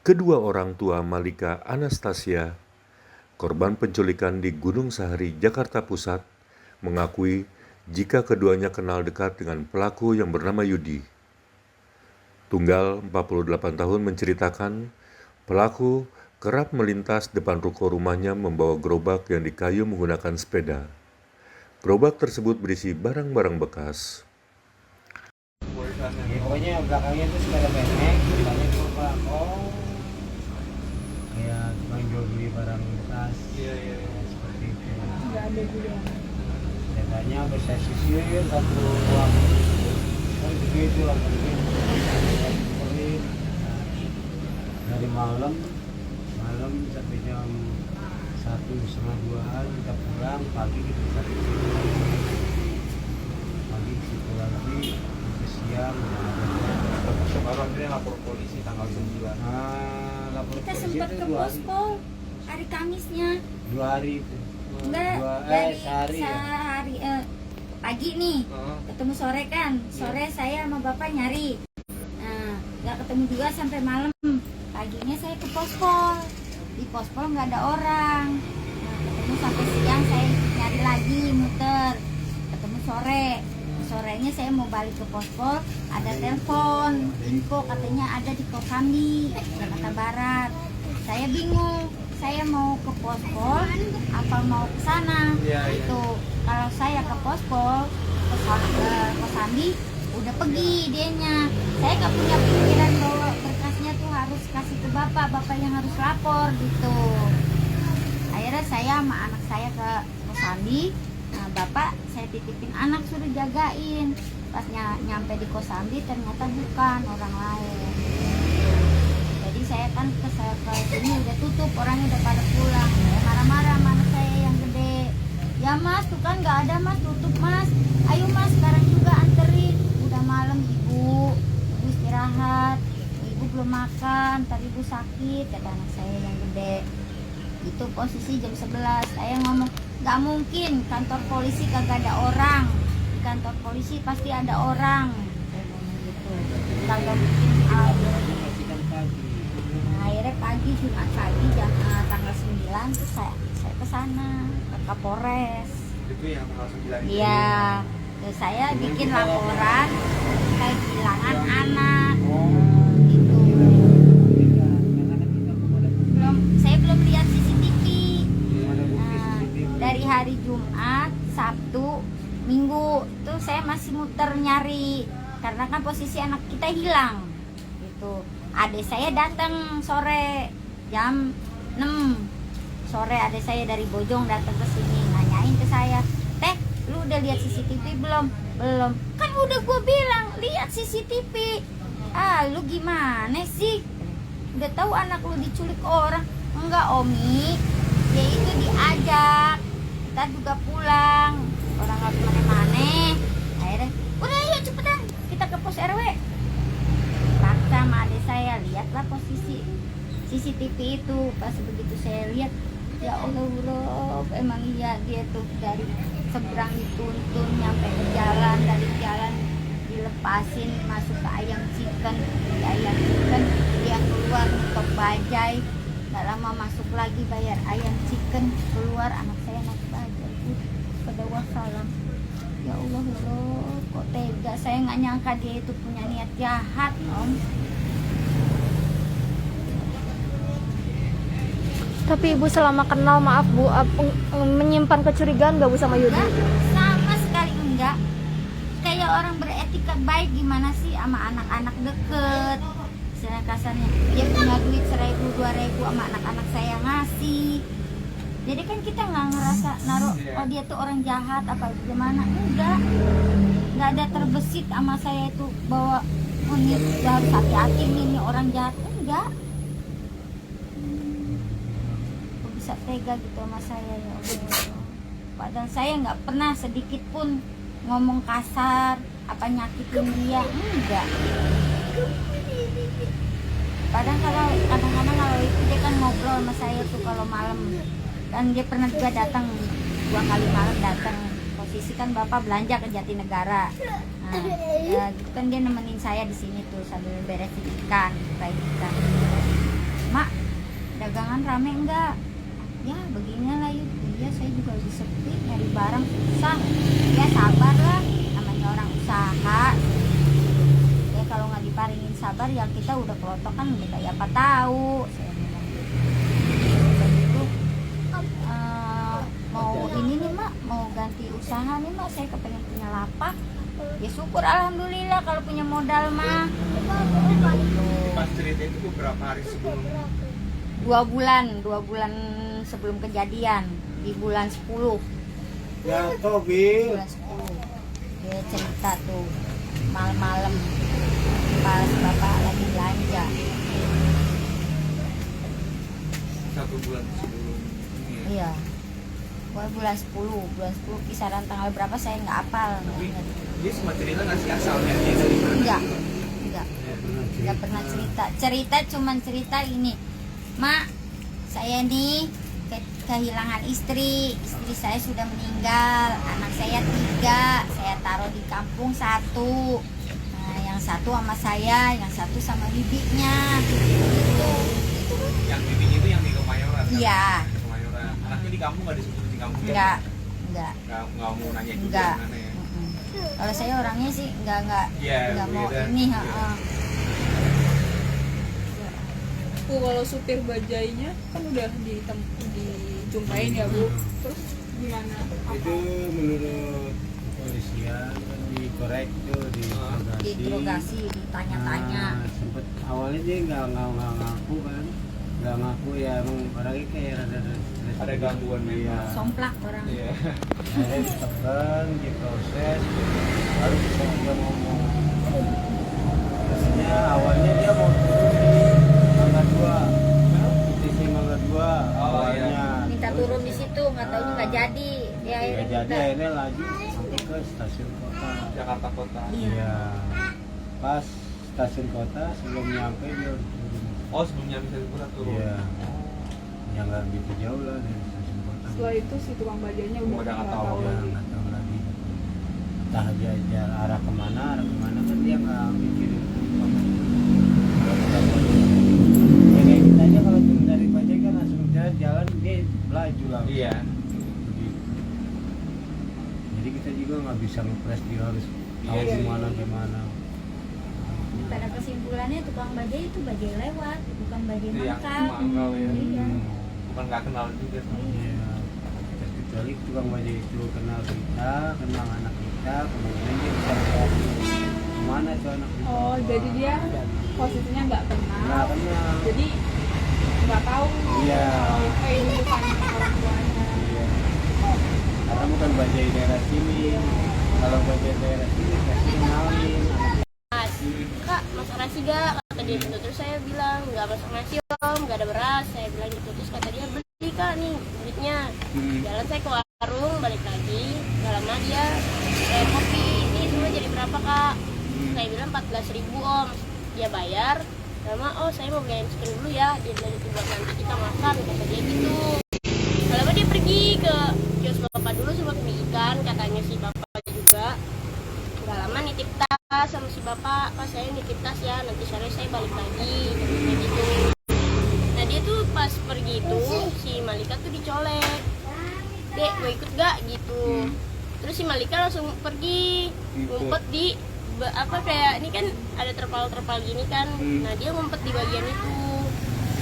Kedua orang tua Malika Anastasia, korban penculikan di Gunung Sahari, Jakarta Pusat, mengakui jika keduanya kenal dekat dengan pelaku yang bernama Yudi. Tunggal 48 tahun menceritakan, pelaku kerap melintas depan ruko rumahnya membawa gerobak yang dikayu menggunakan sepeda. Gerobak tersebut berisi barang-barang bekas. Ya, pokoknya belakangnya itu sepeda BMX, depannya gerobak. Oh, kayak tukang jual beli barang bekas. Iya. Seperti itu. Nggak ada juga. Datanya bisa sisir satu ruang. Kan begitu lah, seperti dari malam sampai jam 1:30-2 kita pulang, pagi kita bisa pagi situ lagi sampai siang. Baru akhirnya lapor polisi tanggal 9. Lapor Kita polisi sempat itu ke 2 hari. pospol hari Kamisnya. 2 hari itu. Enggak, Sehari ya. sehari pagi nih. Ketemu sore kan. Sore saya sama bapak nyari. Nah, nggak ketemu juga sampai malam. Paginya saya ke pospol. Di pospol nggak ada orang. Nah, ketemu sampai siang, saya nyari lagi muter. Ketemu sore. Sorenya saya mau balik ke pospol, ada telepon info katanya ada di Kosambi, Jakarta Barat. Saya bingung, saya mau ke pospol apa mau ke sana. Itu kalau saya ke pospol ke Kosambi udah pergi dianya. Saya nggak punya pikiran bahwa berkasnya tuh harus kasih ke bapak yang harus lapor gitu. Akhirnya saya sama anak saya ke Kosambi. Nah, bapak saya titipin anak suruh jagain. Pas nyampe di Kosambi ternyata bukan, orang lain. Jadi saya kan ke sini udah tutup, orangnya udah pada pulang. Saya marah-marah sama anak saya yang gede. Ya mas, tuh kan nggak ada mas, tutup mas. Ayo mas, sekarang juga anterin. Udah malam ibu istirahat. Ibu belum makan, ntar ibu sakit, kata anak saya yang gede. Itu posisi jam 11. Saya ngomong, gak mungkin kantor polisi kagak ada orang. Di kantor polisi pasti ada orang. Saya ngomong gitu. Kagak mungkin ada. Nah, akhirnya pagi Jumat pagi jam tanggal 9 terus saya ke sana ke Kapolres. Itu yang tanggal 9 itu. Iya. Terus saya bikin laporan kehilangan anak. Gitu. Saya belum lihat CCTV. Dari hari Jumat, Sabtu, Minggu tuh saya masih muter nyari karena kan posisi anak kita hilang gitu. Adik saya datang sore jam 6 sore, adik saya dari Bojong datang ke sini nanyain ke saya, "Teh, lu udah lihat CCTV belum?" "Belum." "Kan udah gue bilang lihat CCTV." "Ah, lu gimana sih? Udah tahu anak lu diculik orang." "Enggak, Omi. Dia itu diajak. Kita juga pulang. Orang nggak kemana-mana." Akhirnya, "Udah ayo cepetan. Kita ke pos RW." Paksa sama adik saya, lihatlah posisi CCTV itu. Pas begitu saya lihat, ya Allah, Rob, emang iya dia tuh dari seberang dituntun nyampe ke jalan, dari jalan dilepasin masuk ke ayam chicken, di ayam chicken dia keluar nutup bajai, nggak lama masuk lagi bayar ayam chicken, keluar anak saya naik bajai. Pada wassalam. Ya Allah, Rob, kok tega. Saya nggak nyangka dia itu punya niat jahat, Om. Tapi ibu selama kenal, maaf bu, menyimpan kecurigaan gak bu sama Yudi? Enggak, sama sekali enggak. Kayak orang beretika baik gimana sih sama anak-anak deket. Istilah kasarnya, dia punya duit 1.000, 2.000 sama anak-anak saya ngasih. Jadi kan kita nggak ngerasa naruh, oh dia tuh orang jahat apa gimana. Enggak ada terbesit sama saya itu bahwa oh ini harus hati-hati nih orang jahat. Enggak. Kok bisa tega gitu sama saya, ya Allah. Padahal saya nggak pernah sedikit pun ngomong kasar apa nyakitin dia, enggak. Padahal kalau kadang-kadang kalau itu dia kan ngobrol sama saya tuh kalau malam. Dan dia pernah juga datang 2 kali malam datang. Posisi kan bapak belanja ke Jatinegara. Nah, ya, gitu kan dia nemenin saya di sini tuh sambil beresin ikan, fry ikan. Mak, dagangan rame enggak? Ya beginilah yuk. Iya saya juga lagi sepi, nyari barang susah. Ya sabar lah, namanya orang usaha. Ya kalau nggak diparingin sabar ya kita udah kelotokan udah kayak apa tahu. Saya bilang gitu. Begitu, mau ini nih mak, mau ganti usaha nih mak, saya kepengen punya lapak. Ya syukur alhamdulillah kalau punya modal mah. Pas cerita itu beberapa hari sebelum 2 bulan sebelum kejadian, di bulan 10. Ya Tobi. Bulan 10 dia cerita tuh malam-malam pas bapak lagi belanja. 1 bulan sebelum ini ya. Iya, bulan 10 kisaran tanggal berapa saya nggak hafal. Tapi dia sempat cerita nggak sih asalnya dia dari mana? Nggak pernah cerita cuman cerita ini, mak saya nih kehilangan istri saya sudah meninggal, anak saya 3, saya taruh di kampung 1, nah, yang 1 sama saya, yang 1 sama bibinya gitu. Yang bibinya itu yang di Kemayoran kan? Iya. Di Kemayoran. Anaknya di kampung nggak disebut di kampung ya? Enggak Nggak mau nanya juga enggak. gimana ya? Kalau saya orangnya sih enggak Iya, mau beda. ini, Iya. Bu, kalau supir bajainya kan udah dijumpain ya Bu, terus gimana? Itu menurut kepolisian kan dikorek tuh, diinterogasi, ditanya-tanya. Sempet awalnya dia nggak ngaku kan, nggak ngaku ya, emang orangnya kayak Ada gangguan memang. Somplak orang. Iya. Akhirnya ditekan, diproses, baru bisa dia ngomong. Terusnya awalnya dia mau turun di Mangga 2, di Mangga 2 awalnya. Minta turun di situ, nggak taunya nggak jadi. Dia Nggak jadi, minta- akhirnya laju sampai ke stasiun kota. Jakarta Kota. Iya. Pas stasiun kota sebelum nyampe dia udah turun. Oh sebelumnya bisa dibuat turun. Iya. Yang nggak begitu jauh lah dari stasiun kota. Setelah itu si tukang bajainya udah Udah nggak nggak tahu. tahu Ya lagi. nggak tahu lagi. Entah dia arah kemana kan dia nggak mikirin. Ya kayak kita aja kalau turun dari bajai kan langsung jalan dia melaju lah. Iya. Jadi kita juga nggak bisa ngepres dia harus tahu Iya sih. gimana. Pada kesimpulannya tukang bajai itu bajai lewat, bukan bajai Itu yang mangkal. mangkal ya. Iya. Bukan nggak kenal juga sama. Iya. Kecuali tukang bajai itu kenal kita, kenal anak kita, kemudian dia bisa lihat kemana tuh anak kita. Oh, jadi dia posisinya nggak kenal. Nggak kenal. Jadi nggak tahu Iya. kalau ini bukan orang tuanya. Iya. Karena bukan bajai daerah sini. Kalau bajai daerah sini pasti kenalin anak. Kak, masak nasi gak? Kata dia gitu. Terus saya bilang, nggak masak nasi om, nggak ada beras. Saya bilang gitu. Terus kata dia, beli kak nih duitnya. Jalan saya ke warung, balik lagi. Gak lama dia bayar kopi. Ini semua jadi berapa kak? Saya bilang 14.000 om. Dia bayar. Lama, oh saya mau beli ayam spring dulu ya. Dia bilang gitu buat nanti kita makan. Kata dia gitu. Lama dia pergi ke kios bapak dulu sama beli ikan. Katanya si bapak juga. Gak lama nitip tas sama si bapak, pas saya nitip tas ya, nanti sore saya balik lagi kayak gitu. Nah dia tuh pas pergi itu si Malika tuh dicolek, dek mau ikut gak gitu. Terus si Malika langsung pergi ngumpet di kayak ini kan ada terpal gini kan. Nah dia ngumpet di bagian itu.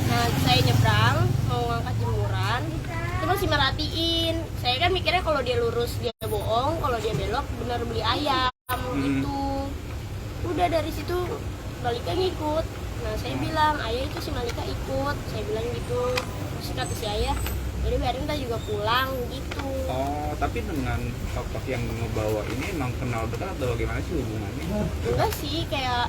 Nah saya nyebrang mau ngangkat jemuran, itu masih merhatiin. Saya kan mikirnya kalau dia lurus dia bohong, kalau dia belok benar beli ayam gitu. Udah dari situ Malika ngikut. Nah saya bilang, ayah itu si Malika ikut. Saya bilang gitu. Terus kata si ayah, jadi biarin kita juga pulang gitu. Oh, tapi dengan sosok yang ngebawa ini emang kenal dekat atau bagaimana sih hubungannya? Enggak sih, kayak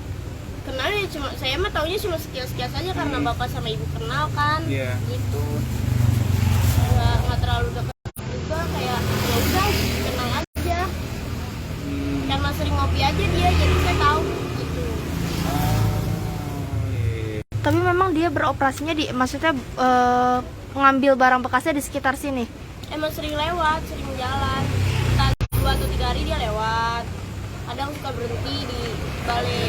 kenal ya cuma, saya mah taunya cuma sekilas-sekilas aja karena bapak sama ibu kenal kan. Iya. Gitu. Nggak terlalu dekat juga, kayak ya udah kenal aja. Karena sering ngopi aja dia, jadi saya tahu gitu. Tapi memang dia beroperasinya di, maksudnya mengambil barang bekasnya di sekitar sini. Emang sering lewat, sering jalan. Entah 2 atau 3 hari dia lewat. Kadang suka berhenti di balai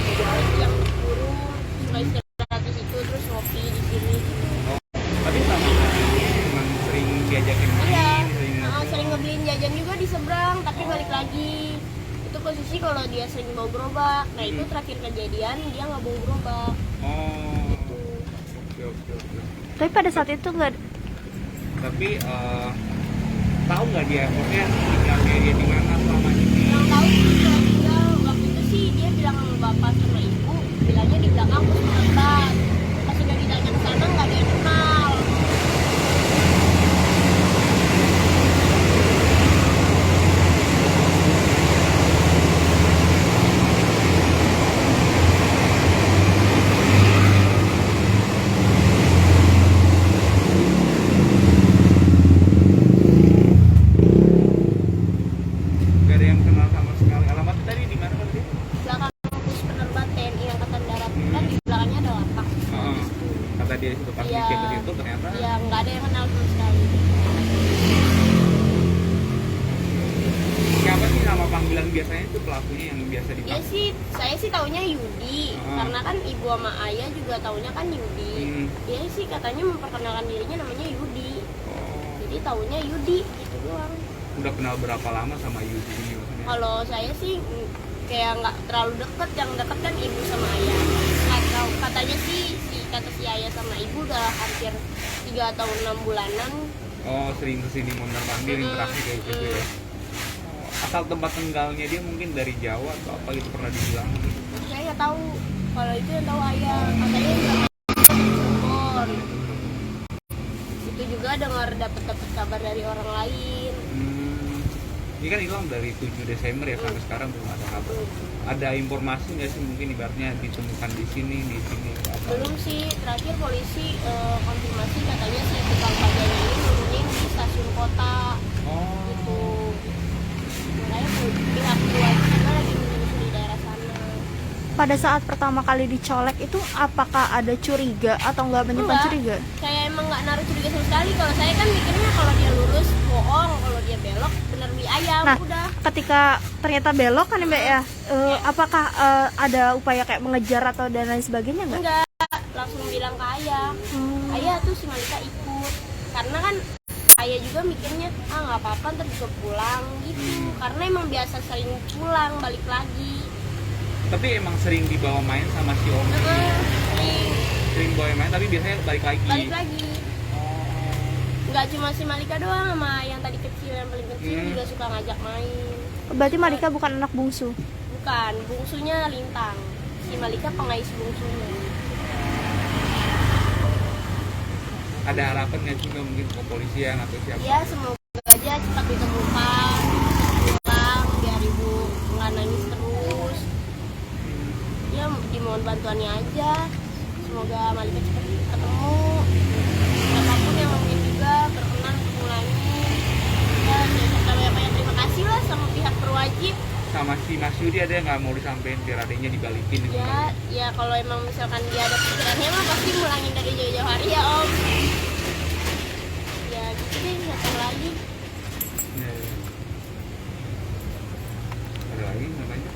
yang burung, suka istirahat di situ, terus ngopi di sini. Gitu. sering main, Iya, sering sering ngebeliin jajan juga di seberang, tapi balik lagi. Itu posisi kalau dia sering bawa gerobak. Nah itu terakhir kejadian dia nggak bawa gerobak. Oh, oke. Tapi pada saat itu nggak. Tapi tahu nggak dia, maksudnya tinggalnya dia di mana selama ini? Yang tahu sih dia tinggal waktu itu sih dia bilang sama bapak sama ibu, bilangnya di belakang pos penerbang. Pas udah ditanya ke sana nggak ada yang kenal. Nggak ada yang kenal sama sekali. Alamatnya tadi di mana tadi? Belakang pos penerbang TNI Angkatan Darat kan di belakangnya ada lapak. Heeh. Kata dia itu pas Iya. dicek ke situ ternyata. Ya nggak ada yang kenal sama sekali. Siapa sih nama panggilan biasanya itu pelakunya yang biasa Dia dipanggil? sih, saya sih taunya Yudi, karena kan ibu sama ayah juga taunya kan Yudi. Dia sih katanya memperkenalkan dirinya namanya Yudi, Oh, jadi taunya Yudi gitu doang. udah kenal berapa lama sama Yudi ini maksudnya? Kalau saya sih kayak nggak terlalu deket, yang deket kan ibu sama ayah. Atau katanya sih kata si ayah sama ibu udah hampir 3 atau 6 bulanan. Oh, sering kesini mondar mandir interaksi kayak gitu ya. Asal tempat tinggalnya dia mungkin dari Jawa atau apa gitu pernah dibilang. Saya nggak tahu, kalau itu yang tahu ayah, katanya udah Cirebon. Itu juga dengar dapat kabar dari orang lain. Ini kan hilang dari 7 Desember ya sampai sekarang belum ada kabar. Ada informasi nggak sih mungkin ibaratnya ditemukan di sini apa? Belum sih, terakhir polisi konfirmasi katanya si tukang bajanya ini nurunin di stasiun kota Oh, gitu. Makanya pihak keluarga lagi menyusuri daerah sana. Pada saat pertama kali dicolek itu apakah ada curiga atau nggak menyimpan Enggak. curiga? Saya emang nggak naruh curiga sama sekali. Kalau saya kan mikirnya kalau dia lurus bohong, kalau dia belok bener beli ayam. Nah, Udah. ketika ternyata belok kan ya Mbak ya, apakah ada upaya kayak mengejar atau dan lain sebagainya nggak? Enggak, langsung bilang ke ayah. Ayah tuh si Malika ikut. Karena kan ayah juga mikirnya nggak apa-apa ntar juga pulang gitu. Karena emang biasa sering pulang balik lagi. tapi emang sering dibawa main sama si Om. Sering Sering bawa main tapi biasanya balik lagi. balik lagi. Nggak cuma si Malika doang, sama yang tadi kecil, yang paling kecil juga suka ngajak main. Berarti Malika bukan anak bungsu. Bukan, bungsunya Lintang. Si Malika pengais bungsunya. Ada harapan nggak sih nggak mungkin kepolisian atau siapa? Ya semoga aja cepat ditemukan, pulang biar ibu nggak nangis terus. Ya dimohon bantuannya aja. Semoga Malika cepat ketemu. Siapapun yang mungkin juga berkenan ketemu lagi. Dan saya banyak terima kasih lah sama pihak berwajib. Sama si Mas Yudi ada yang nggak mau disampaikan biar adanya dibalikin gitu? Ya kalau emang misalkan dia ada pikirannya mah pasti mulangin dari jauh-jauh hari ya Om. Ya gitu deh, nggak tahu lagi. Iya. Ada lagi namanya?